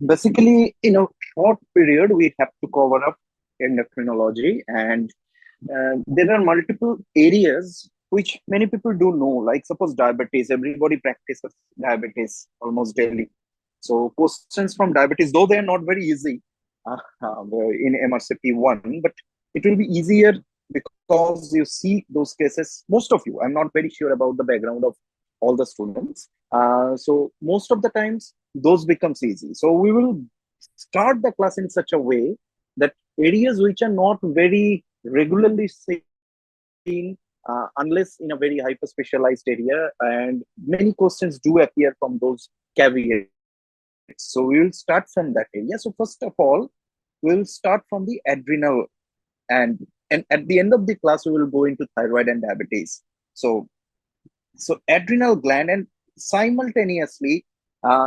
Basically, in a short period, we have to cover up endocrinology, and there are multiple areas which many people do know. Like, suppose diabetes, everybody practices diabetes almost daily. So, questions from diabetes, though they are not very easy in MRCP 1, but it will be easier because you see those cases, most of you. I'm not very sure about the background of all the students. So, most of the times, those becomes easy. So we will start the class in such a way that areas which are not very regularly seen unless in a very hyper specialized area, and many questions do appear from those caveats. So we will start from that area. So first of all, we'll start from the adrenal, and at the end of the class we will go into thyroid and diabetes. So so adrenal gland, and simultaneously,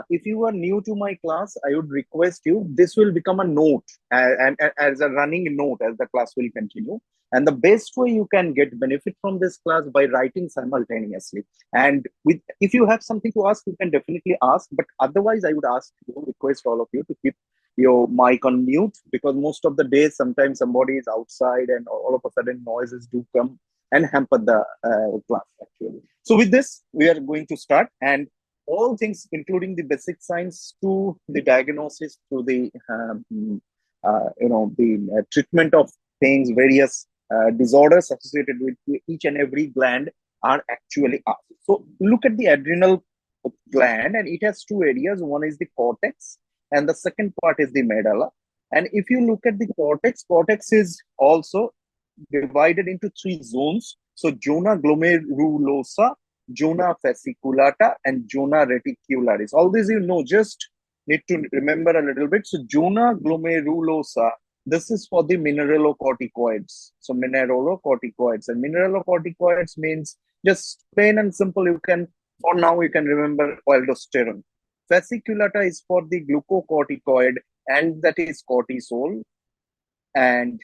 if you are new to my class, I would request you, this will become a note, and as a running note as the class will continue. And the best way you can get benefit from this class by writing simultaneously. And with, if you have something to ask, you can definitely ask. But otherwise, I would ask you, request all of you to keep your mic on mute, because most of the days sometimes somebody is outside and all of a sudden noises do come and hamper the class actually. So with this, we are going to start, and all things, including the basic science to the diagnosis to the the treatment of things, various disorders associated with each and every gland are actually asked. So look at the adrenal gland, and it has two areas. One is the cortex, and the second part is the medulla. And if you look at the cortex, cortex is also divided into three zones. So zona glomerulosa, zona fasciculata, and zona reticularis. All these you know, just need to remember a little bit. So zona glomerulosa, this is for the mineralocorticoids. So mineralocorticoids, and mineralocorticoids means, just plain and simple, you can, for now you can remember aldosterone. Fasciculata is for the glucocorticoid, and that is cortisol. And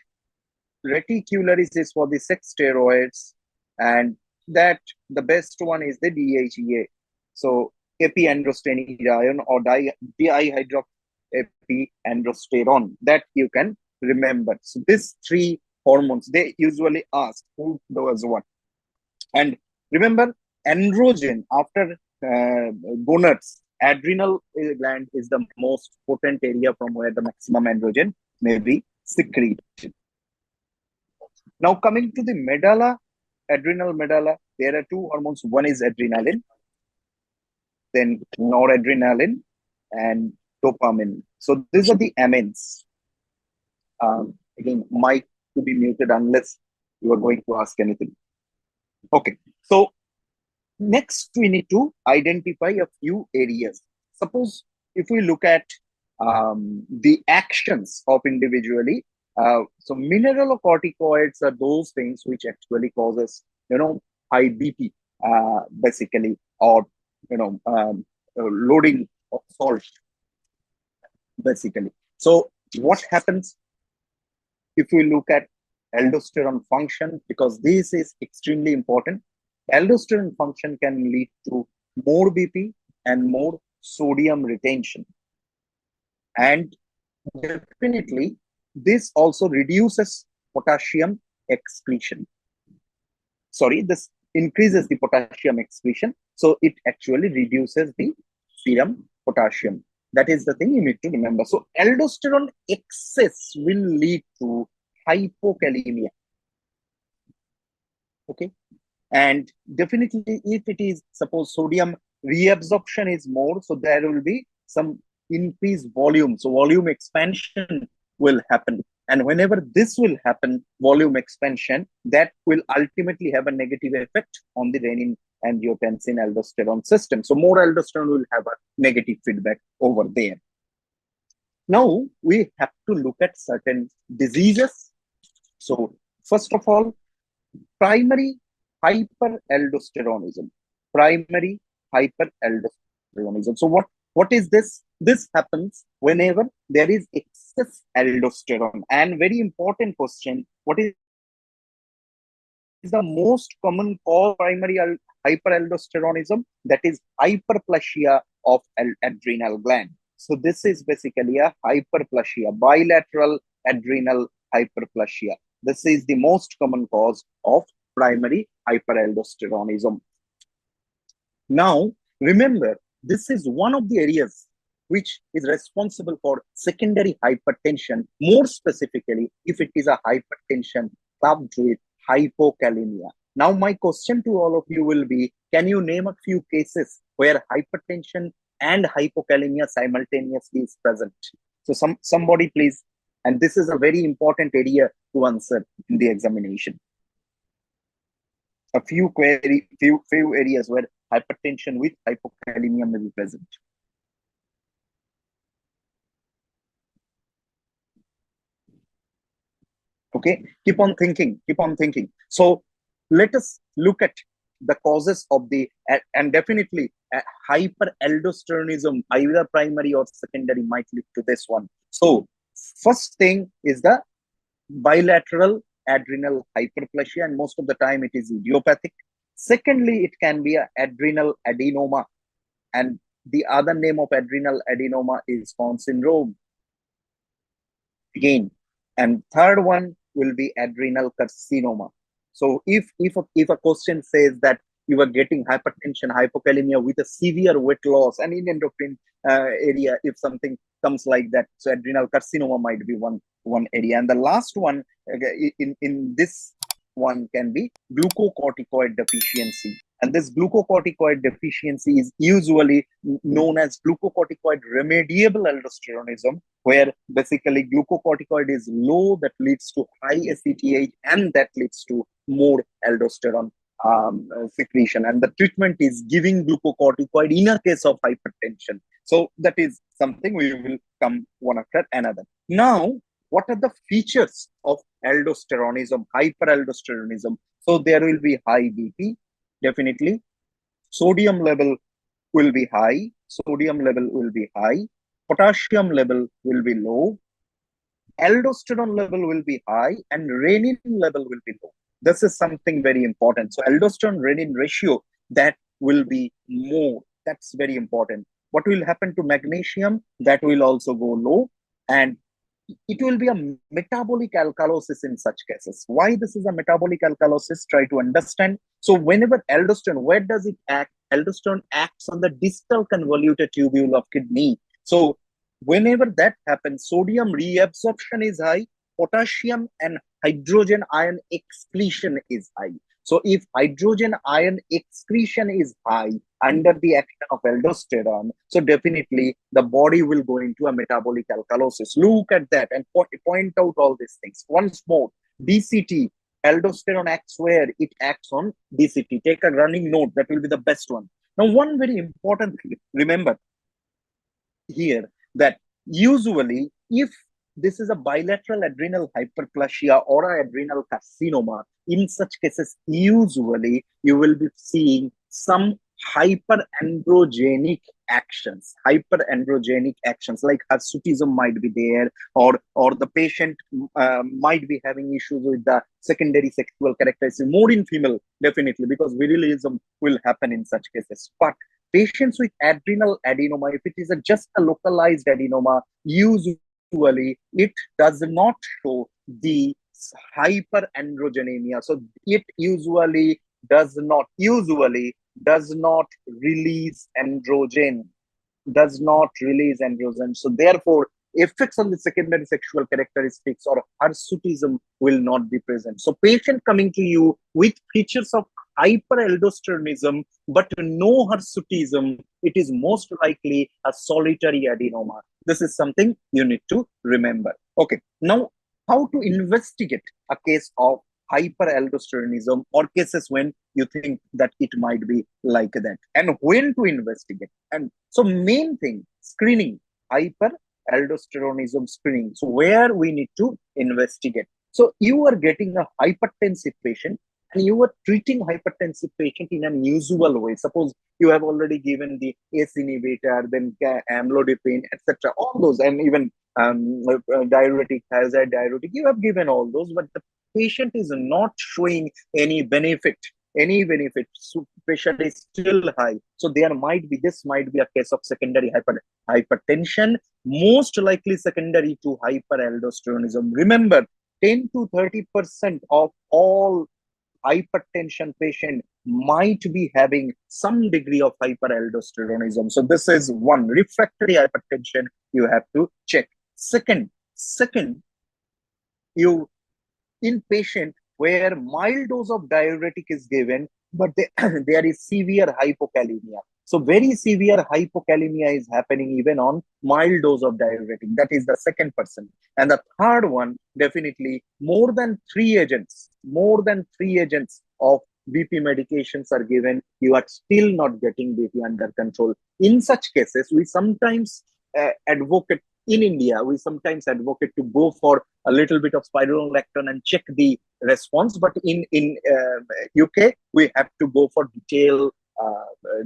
reticularis is for the sex steroids, and that the best one is the DHEA. So epiandrosterone or dihydroepiandrosterone, that you can remember. So these three hormones, they usually ask who does what. And remember, androgen after gonads, adrenal gland is the most potent area from where the maximum androgen may be secreted. Now coming to the medulla, adrenal medulla, there are two hormones. One is adrenaline, then noradrenaline, and dopamine. So these are the amines. Again, mic to be muted unless you are going to ask anything. Okay, so next we need to identify a few areas. Suppose if we look at the actions of individually, so mineralocorticoids are those things which actually causes, high BP, basically, or loading of salt, basically. So what happens if we look at aldosterone function, because this is extremely important. Aldosterone function can lead to more BP and more sodium retention. And definitely, this also reduces potassium excretion. Sorry, this increases the potassium excretion. So it actually reduces the serum potassium. That is the thing you need to remember. So aldosterone excess will lead to hypokalemia. Okay. And definitely, if it is, suppose sodium reabsorption is more, so there will be some increased volume. So volume expansion will happen. And whenever this will happen, volume expansion, that will ultimately have a negative effect on the renin, angiotensin, aldosterone system. So more aldosterone will have a negative feedback over there. Now we have to look at certain diseases. So first of all, primary hyperaldosteronism. Primary hyperaldosteronism. So what is this? This happens whenever there is excess aldosterone. And very important question, what is the most common cause of primary hyperaldosteronism? That is hyperplasia of adrenal gland. So this is basically a hyperplasia, bilateral adrenal hyperplasia. This is the most common cause of primary hyperaldosteronism. Now, remember, this is one of the areas which is responsible for secondary hypertension, more specifically, if it is a hypertension clubbed with hypokalemia. Now, my question to all of you will be, can you name a few cases where hypertension and hypokalemia simultaneously is present? So somebody please, and this is a very important area to answer in the examination. A few areas where hypertension with hypokalemia may be present. Okay, keep on thinking, keep on thinking. So let us look at the causes of the, and definitely hyperaldosteronism, either primary or secondary, might lead to this one. So first thing is the bilateral adrenal hyperplasia, and most of the time it is idiopathic. Secondly, it can be an adrenal adenoma, and the other name of adrenal adenoma is Farz syndrome again. And third one will be adrenal carcinoma. So if a question says that you are getting hypertension, hypokalemia with a severe weight loss, and in endocrine area, if something comes like that, so adrenal carcinoma might be one area. And the last one in this one can be glucocorticoid deficiency. And this glucocorticoid deficiency is usually known as glucocorticoid remediable aldosteronism, where basically glucocorticoid is low, that leads to high ACTH, and that leads to more aldosterone secretion. And the treatment is giving glucocorticoid in a case of hypertension. So that is something we will come one after another. Now, what are the features of aldosteronism, hyperaldosteronism? So there will be high BP, definitely. Sodium level will be high. Sodium level will be high. Potassium level will be low. Aldosterone level will be high, and renin level will be low. This is something very important. So aldosterone renin ratio, that will be more. That's very important. What will happen to magnesium? That will also go low, and it will be a metabolic alkalosis in such cases. Why this is a metabolic alkalosis? Try to understand. So whenever aldosterone, where does it act? Aldosterone acts on the distal convoluted tubule of kidney. So whenever that happens, sodium reabsorption is high, potassium and hydrogen ion excretion is high. So if hydrogen ion excretion is high under the action of aldosterone, so definitely the body will go into a metabolic alkalosis. Look at that and point out all these things. Once more, DCT, aldosterone acts where? It acts on DCT. Take a running note, that will be the best one. Now, one very important thing, remember here, that usually if this is a bilateral adrenal hyperplasia or an adrenal carcinoma, in such cases, usually you will be seeing some hyperandrogenic actions, like hirsutism might be there, or the patient might be having issues with the secondary sexual characteristics, more in female, definitely, because virilism will happen in such cases. But patients with adrenal adenoma, if it is just a localized adenoma, usually it does not show the hyperandrogenemia. So it usually does not release androgen, So therefore, effects on the secondary sexual characteristics or hirsutism will not be present. So patient coming to you with features of hyperaldosteronism but no hirsutism, it is most likely a solitary adenoma. This is something you need to remember. Okay, now how to investigate a case of hyperaldosteronism or cases when you think that it might be like that, and when to investigate. And so main thing, screening, hyperaldosteronism screening. So where we need to investigate. So you are getting a hypertensive patient and you are treating hypertensive patient in an unusual way. Suppose you have already given the ACE inhibitor, then amlodipine, etc. All those, and even diuretic, hazard diuretic, you have given all those, but the patient is not showing any benefit And even if its pressure is still high, so this might be a case of secondary hypertension, most likely secondary to hyperaldosteronism. Remember, 10 to 30% of all hypertension patient might be having some degree of hyperaldosteronism. So this is one refractory hypertension you have to check. Second, you in patient where mild dose of diuretic is given, but there is severe hypokalemia. So very severe hypokalemia is happening even on mild dose of diuretic. That is the second person. And the third one, definitely more than three agents of BP medications are given. You are still not getting BP under control. In such cases, we sometimes advocate in India, we sometimes advocate to go for a little bit of spironolactone and check the response. But in UK, we have to go for detailed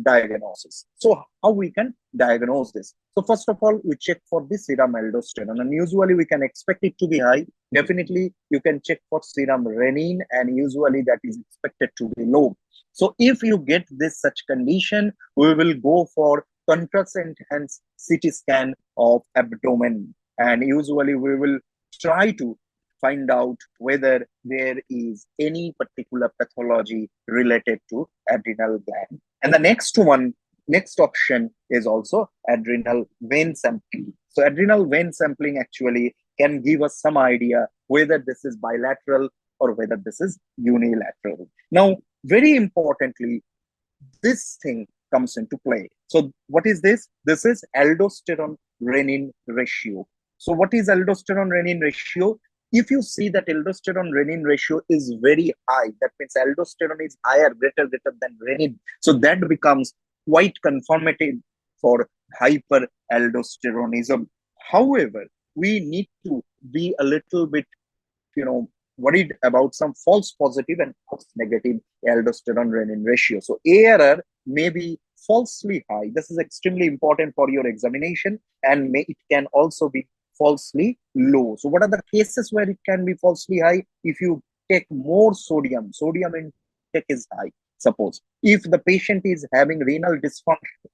diagnosis. So how we can diagnose this? So first of all, we check for the serum aldosterone, and usually we can expect it to be high. Definitely, you can check for serum renin, and usually that is expected to be low. So if you get this such condition, we will go for contrast enhanced CT scan of abdomen, and usually we will try to find out whether there is any particular pathology related to adrenal gland. And the next option is also adrenal vein sampling. So adrenal vein sampling actually can give us some idea whether this is bilateral or whether this is unilateral. Now, very importantly, this thing comes into play. So what is this? This is aldosterone renin ratio. So what is aldosterone renin ratio? If you see that aldosterone renin ratio is very high, that means aldosterone is higher, greater than renin. So that becomes quite confirmative for hyperaldosteronism. However, we need to be a little bit, worried about some false positive and false negative aldosterone renin ratio. So ARR may be falsely high. This is extremely important for your examination, and it can also be falsely low. So what are the cases where it can be falsely high? If you take more sodium intake is high. Suppose if the patient is having renal dysfunction,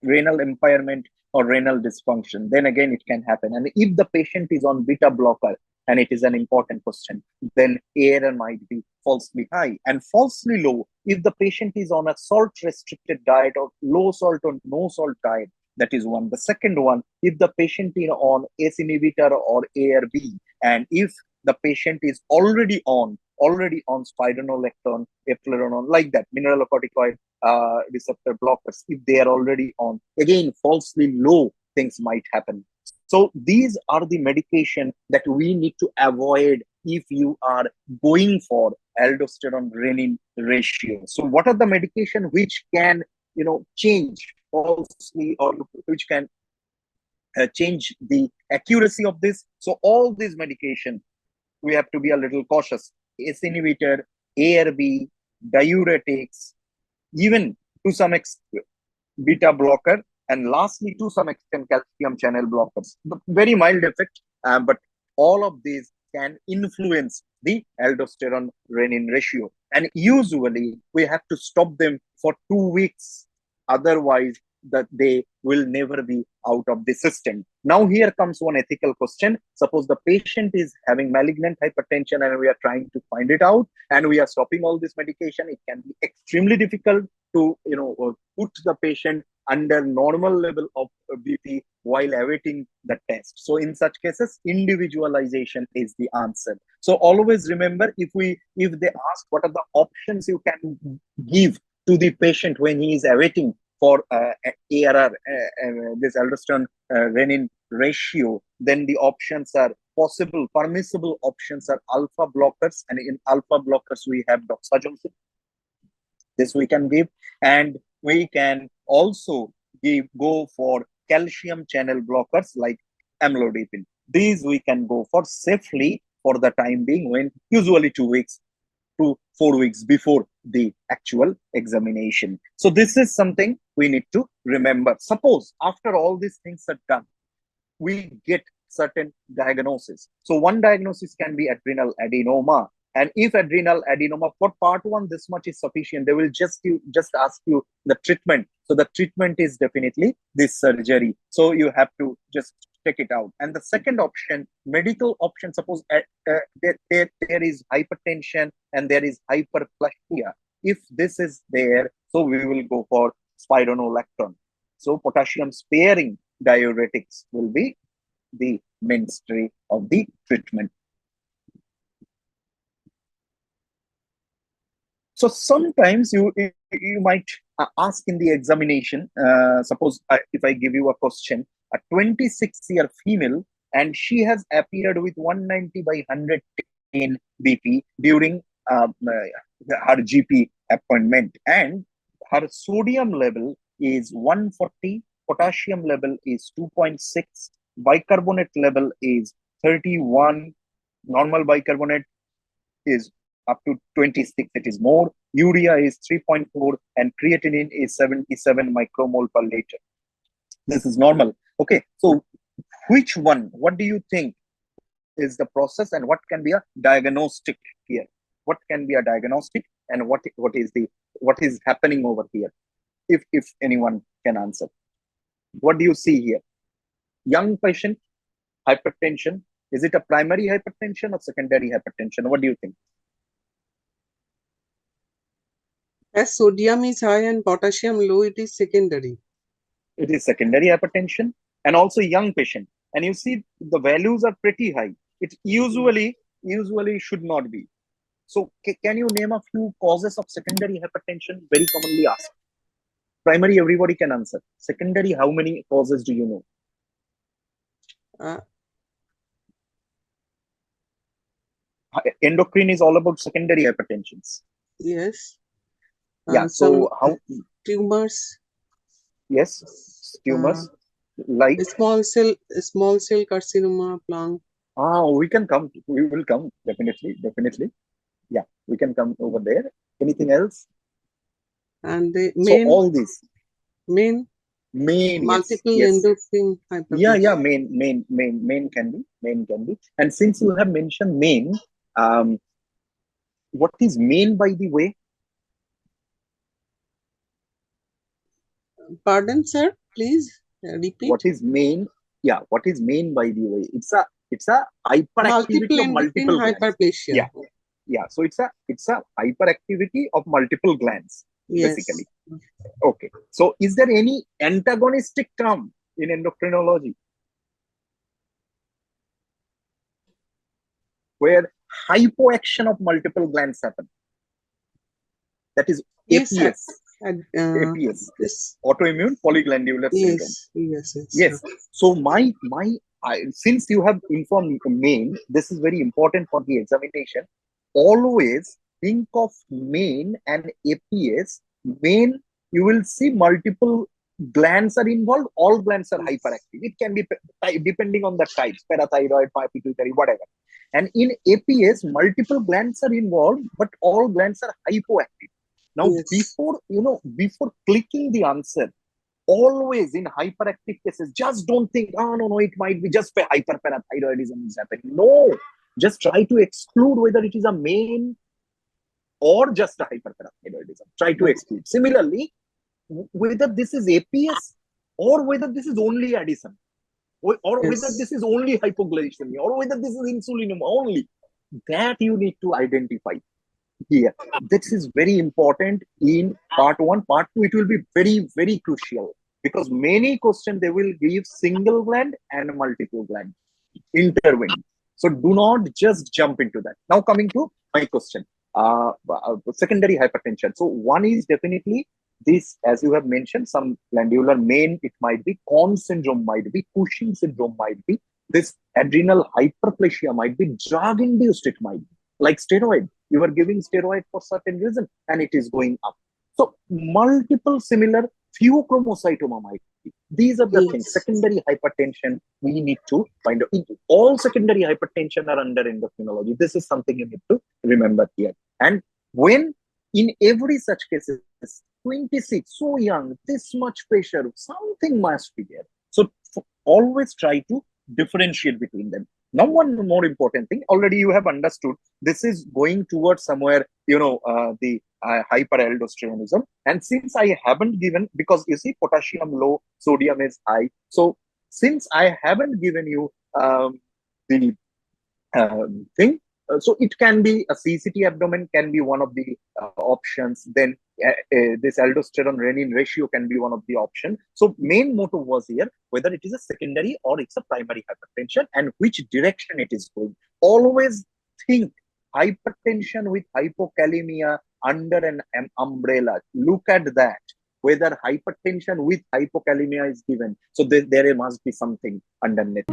renal impairment or renal dysfunction, then again it can happen. And if the patient is on beta blocker, and it is an important question, then ARR might be falsely high and falsely low if the patient is on a salt restricted diet or low salt or no salt diet. That is one. The second one, if the patient is on ACE inhibitor or ARB, and if the patient is already on spironolactone, eplerenone, like that, mineralocorticoid receptor blockers, if they are already on, again, falsely low things might happen. So these are the medication that we need to avoid if you are going for aldosterone renin ratio. So what are the medication which can, change falsely, or which can change the accuracy of this? So all these medication, we have to be a little cautious. ACE inhibitor, ARB, diuretics, even to some extent beta blocker, and lastly to some extent calcium channel blockers. Very mild effect, but all of these can influence the aldosterone renin ratio, and usually we have to stop them for 2 weeks, otherwise that they will never be out of the system. Now here comes one ethical question. Suppose the patient is having malignant hypertension and we are trying to find it out, and we are stopping all this medication. It can be extremely difficult to put the patient under normal level of BP while awaiting the test. So in such cases, individualization is the answer. So always remember, if they ask what are the options you can give to the patient when he is awaiting for ARR, this aldosterone renin ratio, then the options are permissible options are alpha blockers, and in alpha blockers we have doxazosin. This we can give, and we can also go for calcium channel blockers like amlodipine. These we can go for safely for the time being, when usually 2 weeks to 4 weeks before the actual examination. So this is something we need to remember. Suppose after all these things are done, we get certain diagnosis. So one diagnosis can be adrenal adenoma, And if adrenal adenoma for part 1, this much is sufficient, they will just ask you the treatment. So the treatment is definitely this surgery. So you have to just take it out. And the second option, medical option, suppose there is hypertension and there is hyperplasia. If this is there, so we will go for spironolactone. So potassium sparing diuretics will be the mainstay of the treatment. So sometimes you might ask in the examination, suppose if I give you a question, a 26-year female, and she has appeared with 190 by 110 BP during her GP appointment, and her sodium level is 140, potassium level is 2.6, bicarbonate level is 31, normal bicarbonate is up to 26, it is more, urea is 3.4, and creatinine is 77 micromole per liter. This is normal. Okay, so which one, what do you think is the process, and what can be a diagnostic here? What can be a diagnostic, and what is happening over here? If anyone can answer. What do you see here? Young patient, hypertension. Is it a primary hypertension or secondary hypertension? What do you think? As sodium is high and potassium low, it is secondary. It is secondary hypertension, and also young patient. And you see the values are pretty high. It usually should not be. So can you name a few causes of secondary hypertension? Very commonly asked. Primary, everybody can answer. Secondary, how many causes do you know? Endocrine is all about secondary hypertensions. Yes. Yeah. So how tumors? Yes, tumors like small cell carcinoma, lung. We can come. We will come definitely. Yeah, we can come over there. Anything else? And the main. So all these main. Multiple endocrine hyperplasia. Yeah. Main can be. And since you have mentioned main, what is main, by the way? Pardon, sir. Please repeat. What is main? Yeah, what is main, by the way? It's a hyperactivity of multiple hyperplasia. Yeah. So it's a hyperactivity of multiple glands, basically. Okay. So is there any antagonistic term in endocrinology where hypoaction of multiple glands happen? That is APS. APS, autoimmune polyglandular syndrome. Yes. So since you have informed main, this is very important for the examination. Always think of main and APS. Main, you will see multiple glands are involved. All glands are hyperactive. It can be depending on the types, parathyroid, pituitary, whatever. And in APS, multiple glands are involved, but all glands are hypoactive. Now, before clicking the answer, always in hyperactive cases, just don't think, oh, no, it might be just hyperparathyroidism is happening. No, just try to exclude whether it is a main or just a hyperparathyroidism. Try to exclude. Similarly, whether this is APS or whether this is only Addison, or whether this is only hypoglycemia, or whether this is insulinoma only, that you need to identify here. This is very important in part 1. Part 2, it will be very, very crucial, because many questions they will give single gland and multiple gland intervened. So do not just jump into that. Now coming to my question, secondary hypertension. So one is definitely this, as you have mentioned, some glandular main, it might be Conn syndrome, might be Cushing syndrome, might be this adrenal hyperplasia, might be drug induced, it might be like steroid. You are giving steroid for certain reason and it is going up. So multiple similar pheochromocytoma might be. These are the things. Secondary hypertension, we need to find out. All secondary hypertension are under endocrinology. This is something you need to remember here. And when in every such cases, 26, so young, this much pressure, something must be there. So always try to differentiate between them. Now, one more important thing, already you have understood, this is going towards somewhere, the hyperaldosteronism. And since I haven't given, because you see, potassium low, sodium is high. So since I haven't given you the thing, so it can be a CCT abdomen can be one of the options. Then this aldosterone renin ratio can be one of the options. So main motto was here whether it is a secondary or it's a primary hypertension and which direction it is going. Always think hypertension with hypokalemia under an umbrella. Look at that, whether hypertension with hypokalemia is given. So there must be something underneath.